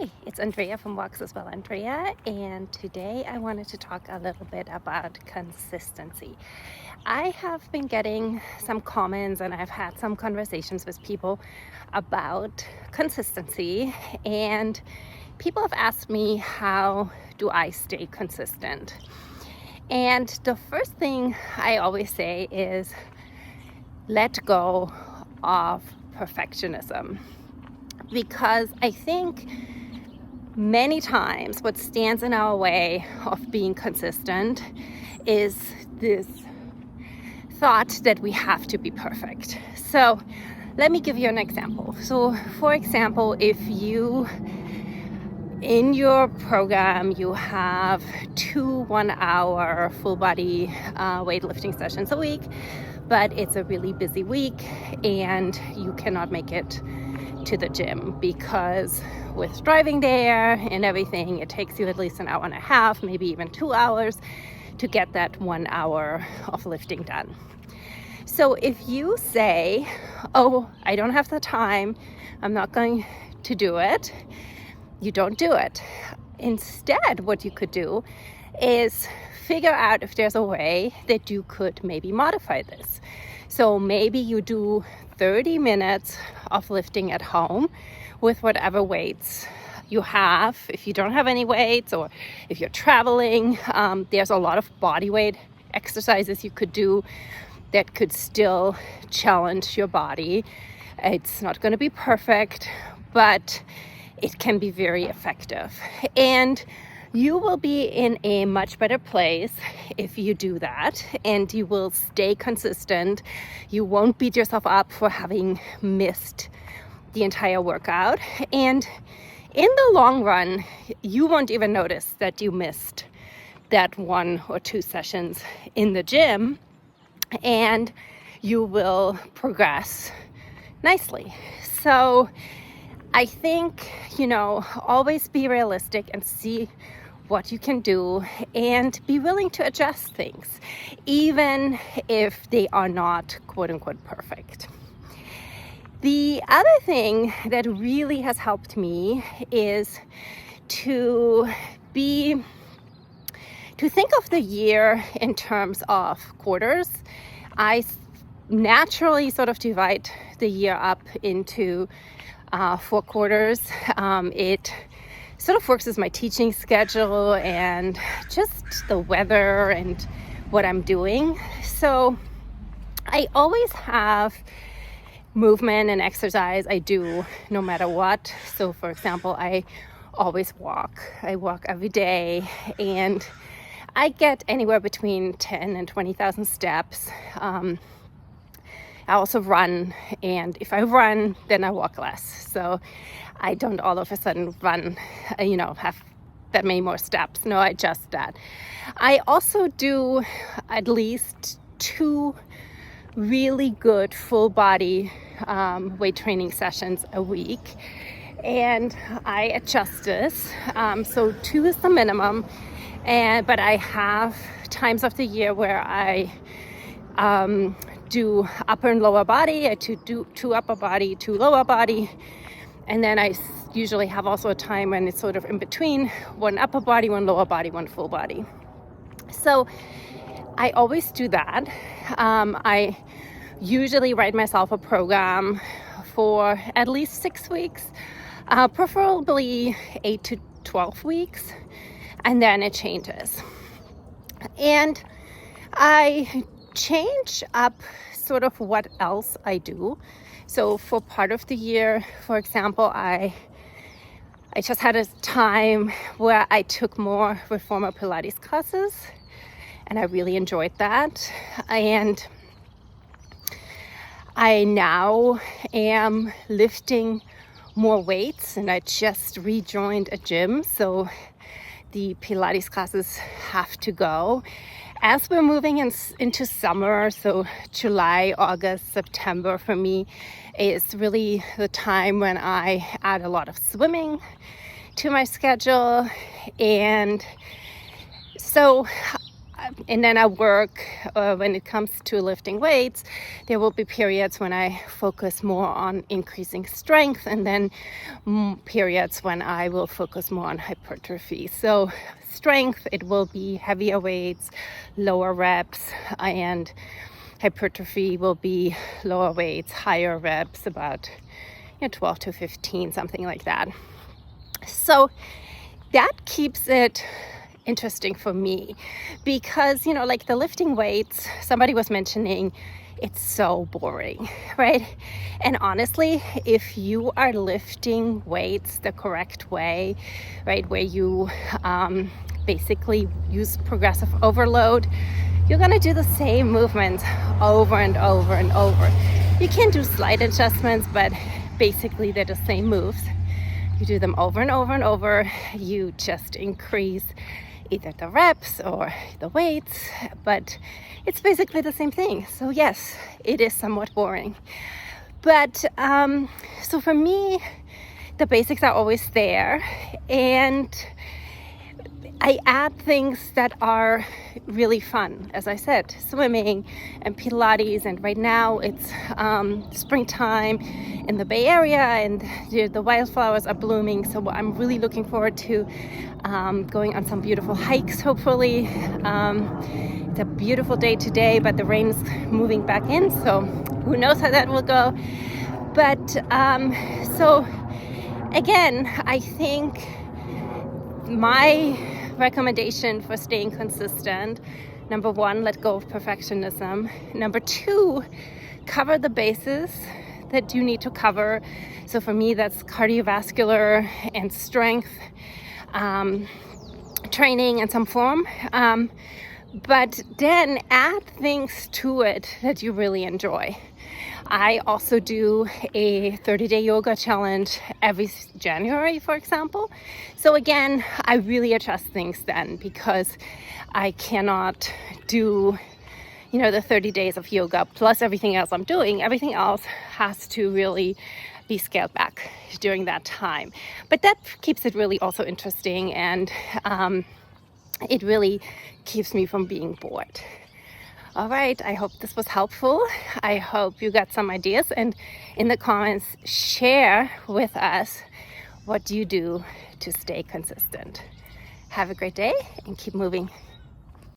Hi, it's Andrea from Walks as Well Andrea, and today I wanted to talk a little bit about consistency. I have been getting some comments and I've had some conversations with people about consistency, and people have asked me, how do I stay consistent? And the first thing I always say is let go of perfectionism, because I think many times what stands in our way of being consistent is this thought that we have to be perfect. So let me give you an example. So for example, if you in your program you have 2 1-hour full body weightlifting sessions a week, but it's a really busy week and you cannot make it to the gym because with driving there and everything, it takes you at least an hour and a half, maybe even 2 hours to get that 1 hour of lifting done. So if you say, oh, I don't have the time, I'm not going to do it, you don't do it. Instead, what you could do is figure out if there's a way that you could maybe modify this. So maybe you do 30 minutes of lifting at home with whatever weights you have. If you don't have any weights, or if you're traveling, there's a lot of body weight exercises you could do that could still challenge your body. It's not going to be perfect, but it can be very effective. And you will be in a much better place if you do that, and you will stay consistent. You won't beat yourself up for having missed the entire workout. And in the long run, you won't even notice that you missed that 1 or 2 sessions in the gym, and you will progress nicely. So I think, always be realistic and see what you can do and be willing to adjust things, even if they are not quote unquote perfect. The other thing that really has helped me is to think of the year in terms of quarters. I naturally sort of divide the year up into 4 quarters. It sort of works as my teaching schedule and just the weather and what I'm doing. So I always have movement and exercise I do no matter what. So for example, I always walk. I walk every day, and I get anywhere between 10 and 20,000 steps. I also run, and if I run, then I walk less. So I don't all of a sudden run, have that many more steps. No, I adjust that. I also do at least 2 really good full body weight training sessions a week, and I adjust this. So 2 is the minimum, but I have times of the year where I do upper and lower body. I do 2 upper body, 2 lower body, and then I usually have also a time when it's sort of in between, 1 upper body, 1 lower body, 1 full body. So I always do that. I usually write myself a program for at least 6 weeks, preferably 8 to 12 weeks, and then it changes. And I change up sort of what else I do. So for part of the year, for example, I just had a time where I took more reformer Pilates classes, and I really enjoyed that. And I now am lifting more weights, and I just rejoined a gym, so the Pilates classes have to go. As we're moving into summer, so July, August, September for me is really the time when I add a lot of swimming to my schedule. And so and then I work, when it comes to lifting weights, there will be periods when I focus more on increasing strength, and then periods when I will focus more on hypertrophy. So strength, it will be heavier weights, lower reps, and hypertrophy will be lower weights, higher reps, about 12 to 15, something like that. So that keeps it interesting for me because, like the lifting weights, somebody was mentioning, it's so boring, right? And honestly, if you are lifting weights the correct way, right, where you basically use progressive overload, you're going to do the same movements over and over and over. You can do slight adjustments, but basically they're the same moves. You do them over and over and over. You just increase either the reps or the weights, but it's basically the same thing. So yes, it is somewhat boring. But so for me, the basics are always there, and I add things that are really fun. As I said, swimming and Pilates, and right now it's springtime in the Bay Area and the wildflowers are blooming. So I'm really looking forward to going on some beautiful hikes, hopefully. It's a beautiful day today, but the rain is moving back in, so who knows how that will go. But so again, I think my recommendation for staying consistent: number one, let go of perfectionism. Number two, cover the bases that you need to cover. So for me, that's cardiovascular and strength training in some form. But then add things to it that you really enjoy. I also do a 30-day yoga challenge every January, for example. So again, I really adjust things then because I cannot do, the 30 days of yoga plus everything else I'm doing. Everything else has to really be scaled back during that time. But that keeps it really also interesting, and it really keeps me from being bored. All right, I hope this was helpful. I hope you got some ideas, and in the comments, share with us what you do to stay consistent. Have a great day and keep moving.